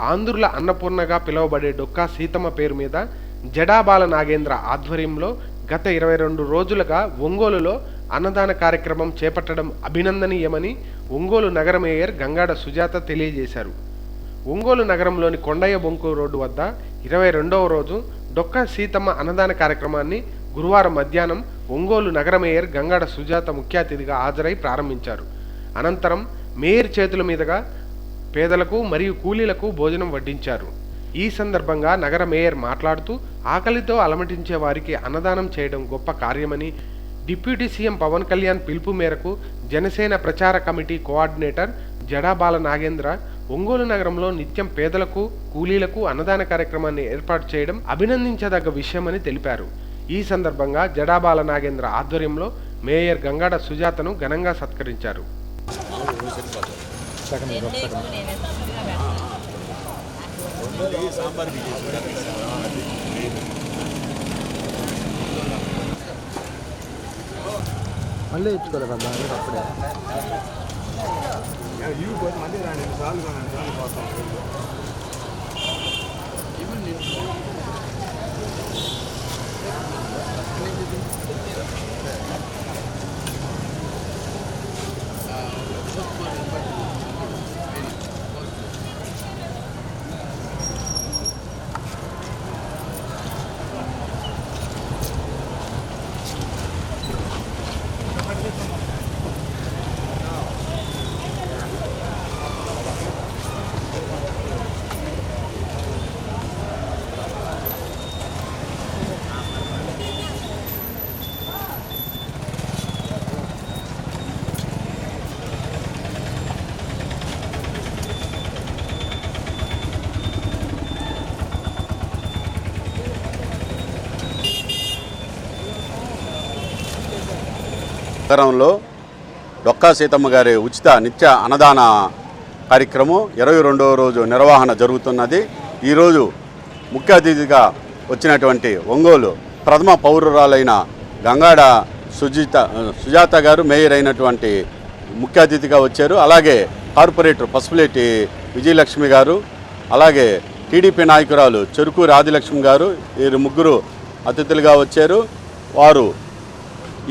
ఆంధ్రుల అన్నపూర్ణగా పిలువబడే డొక్కా సీతమ్మ పేరు మీద జడాబాల నాగేంద్ర ఆధ్వర్యంలో గత 22 రోజులుగా ఒంగోలులో అన్నదాన కార్యక్రమం చేపట్టడం అభినందనీయమని ఒంగోలు నగర మేయర్ గంగాడ సుజాత తెలియజేశారు. ఒంగోలు నగరంలోని కొండయ్య బొంకు రోడ్డు వద్ద 22వ రోజు డొక్కా సీతమ్మ అన్నదాన కార్యక్రమాన్ని గురువారం మధ్యాహ్నం ఒంగోలు నగర మేయర్ గంగాడ సుజాత ముఖ్య అతిథిగా హాజరై ప్రారంభించారు. అనంతరం మేయర్ చేతుల మీదుగా పేదలకు మరియు కూలీలకు భోజనం వడ్డించారు. ఈ సందర్భంగా నగర మేయర్ మాట్లాడుతూ ఆకలితో అలమటించే వారికి అన్నదానం చేయడం గొప్ప కార్యమని, డిప్యూటీ సీఎం పవన్ కళ్యాణ్ పిలుపు మేరకు జనసేన ప్రచార కమిటీ కోఆర్డినేటర్ జడాబాల నాగేంద్ర ఒంగోలు నగరంలో నిత్యం పేదలకు కూలీలకు అన్నదాన కార్యక్రమాన్ని ఏర్పాటు చేయడం అభినందించదగ్గ విషయమని తెలిపారు. ఈ సందర్భంగా జడాబాల నాగేంద్ర ఆధ్వర్యంలో మేయర్ గంగాడ సుజాతను ఘనంగా సత్కరించారు. మళ్ళీ ఇచ్చుకోలేదు అప్పుడే నగరంలో డొక్కా సీతమ్మ గారి ఉచిత నిత్య అన్నదాన కార్యక్రమం 22వ రోజు నిర్వహణ జరుగుతున్నది. ఈరోజు ముఖ్య అతిథిగా వచ్చినటువంటి ఒంగోలు ప్రథమ పౌరురాలైన గంగాడ సుజాత గారు మేయర్ అయినటువంటి ముఖ్య అతిథిగా వచ్చారు. అలాగే కార్పొరేటర్ పసుపులేటి విజయలక్ష్మి గారు, అలాగే టీడీపీ నాయకురాలు చెరుకూరి ఆదిలక్ష్మి గారు, వీరు ముగ్గురు అతిథులుగా వచ్చారు. వారు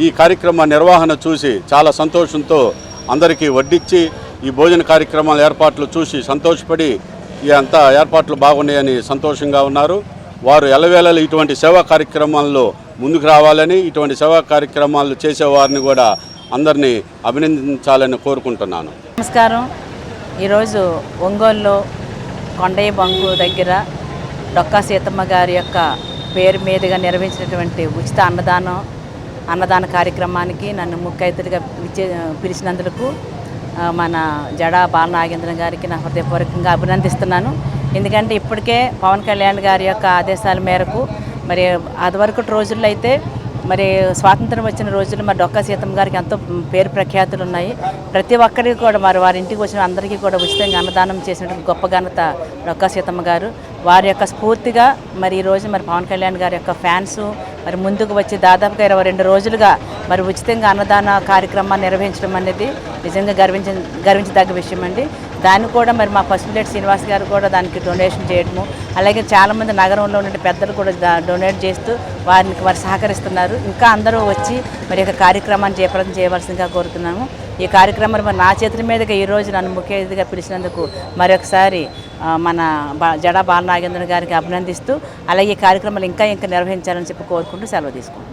ఈ కార్యక్రమ నిర్వహణ చూసి చాలా సంతోషంతో అందరికీ వడ్డించి ఈ భోజన కార్యక్రమాల ఏర్పాట్లు చూసి సంతోషపడి ఈ అంతా ఏర్పాట్లు బాగున్నాయని సంతోషంగా ఉన్నారు. వారు ఎల్లవేళలు ఇటువంటి సేవా కార్యక్రమాల్లో ముందుకు రావాలని, ఇటువంటి సేవా కార్యక్రమాలు చేసేవారిని కూడా అందరినీ అభినందించాలని కోరుకుంటున్నాను. నమస్కారం. ఈరోజు ఒంగోలులో కొండయ్య బొంకు దగ్గర డొక్కా సీతమ్మ గారి యొక్క పేరు మీదుగా నిర్వహించినటువంటి ఉచిత అన్నదాన కార్యక్రమానికి నన్ను ముఖ్య అతిథిగా పిలిచినందుకు మన జడా బాల నాగేంద్ర గారికి నా హృదయపూర్వకంగా అభినందిస్తున్నాను. ఎందుకంటే ఇప్పటికే పవన్ కళ్యాణ్ గారి యొక్క ఆదేశాల మేరకు మరి అదివరకు రోజుల్లో అయితే మరి స్వాతంత్రం వచ్చిన రోజుల్లో మరి డొక్కా సీతమ్మ గారికి ఎంతో పేరు ప్రఖ్యాతులు ఉన్నాయి. ప్రతి ఒక్కరికి కూడా మరి వారి ఇంటికి వచ్చిన అందరికీ కూడా ఉచితంగా అన్నదానం చేసినటువంటి గొప్ప ఘనత డొక్కా సీతమ్మ గారు. వారి యొక్క స్ఫూర్తిగా మరి ఈరోజు మరి పవన్ కళ్యాణ్ గారి యొక్క ఫ్యాన్స్ మరి ముందుకు వచ్చి దాదాపుగా 22 రోజులుగా మరి ఉచితంగా అన్నదాన కార్యక్రమాన్ని నిర్వహించడం అనేది నిజంగా గర్వించదగ్గ విషయం అండి. దాన్ని కూడా మరి మా పసుపులేటి శ్రీనివాస్ గారు కూడా దానికి డొనేషన్ చేయడము, అలాగే చాలామంది నగరంలో ఉన్న పెద్దలు కూడా డొనేట్ చేస్తూ వారు సహకరిస్తున్నారు. ఇంకా అందరూ వచ్చి మరి యొక్క కార్యక్రమాన్ని జయప్రదం చేయవలసిందిగా కోరుతున్నాము. ఈ కార్యక్రమాన్ని మరి నా చేతుల మీదుగా ఈరోజు నన్ను ముఖ్య అతిథిగా పిలిచినందుకు మరొకసారి మన జడా బాల నాగేంద్ర గారికి అభినందిస్తూ, అలాగే ఈ కార్యక్రమాలు ఇంకా నిర్వహించాలని చెప్పి కోరుకుంటూ సెలవు తీసుకుంటాం.